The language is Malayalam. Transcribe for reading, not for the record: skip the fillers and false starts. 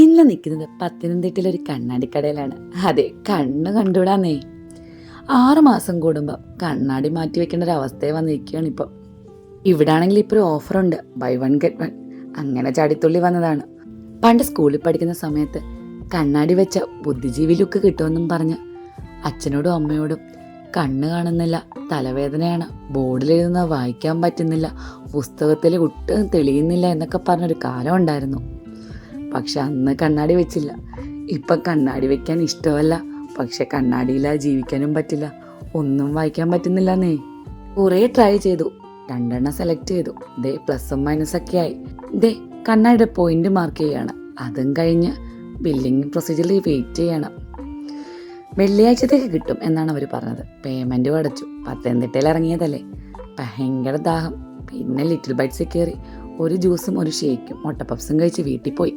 ഇന്ന് നിൽക്കുന്നത് പത്തനംതിട്ടയിലൊരു കണ്ണാടിക്കടയിലാണ്. അതെ, കണ്ണ് കണ്ടുവിടാന്നേ. 6 മാസം കൂടുമ്പോൾ കണ്ണാടി മാറ്റി വെക്കേണ്ട ഒരു അവസ്ഥയെ വന്നിരിക്കുകയാണ് ഇപ്പം. ഇവിടെ ആണെങ്കിൽ ഇപ്പോൾ ഒരു ഓഫറുണ്ട്, ബൈ 1 ഗെറ്റ് 1. അങ്ങനെ ചാടിത്തുള്ളി വന്നതാണ്. പണ്ട് സ്കൂളിൽ പഠിക്കുന്ന സമയത്ത് കണ്ണാടി വെച്ച ബുദ്ധിജീവി ലുക്ക് കിട്ടുമെന്നും പറഞ്ഞ് അച്ഛനോടും അമ്മയോടും കണ്ണ് കാണുന്നില്ല, തലവേദനയാണ്, ബോർഡിലെഴുതുന്നത് വായിക്കാൻ പറ്റുന്നില്ല, പുസ്തകത്തിൽ ഒട്ടും തെളിയുന്നില്ല എന്നൊക്കെ പറഞ്ഞൊരു കാലം ഉണ്ടായിരുന്നു. പക്ഷെ അന്ന് കണ്ണാടി വെച്ചില്ല. ഇപ്പം കണ്ണാടി വെക്കാൻ ഇഷ്ടമല്ല, പക്ഷെ കണ്ണാടിയില്ലാതെ ജീവിക്കാനും പറ്റില്ല, ഒന്നും വായിക്കാൻ പറ്റുന്നില്ലെന്നേ. കുറേ ട്രൈ ചെയ്തു, 2 എണ്ണം സെലക്ട് ചെയ്തു. ദേ പ്ലസും മൈനസൊക്കെ ആയി. ദേ കണ്ണാടിയുടെ പോയിന്റ് മാർക്ക് ചെയ്യാണ്. അതും കഴിഞ്ഞ് ബില്ലിംഗ് പ്രൊസീജിയറിൽ വെയിറ്റ് ചെയ്യണം. വെള്ളിയാഴ്ചത്തേക്ക് കിട്ടും എന്നാണ് അവർ പറഞ്ഞത്. പേയ്മെൻറ്റും അടച്ചു. പത്തനംതിട്ടയിൽ ഇറങ്ങിയതല്ലേ, ഭയങ്കര ദാഹം. പിന്നെ ലിറ്റിൽ ബൈറ്റ്സിൽ കയറി ഒരു ജ്യൂസും ഒരു ഷേക്കും മുട്ട പപ്സും കഴിച്ച് വീട്ടിൽ പോയി.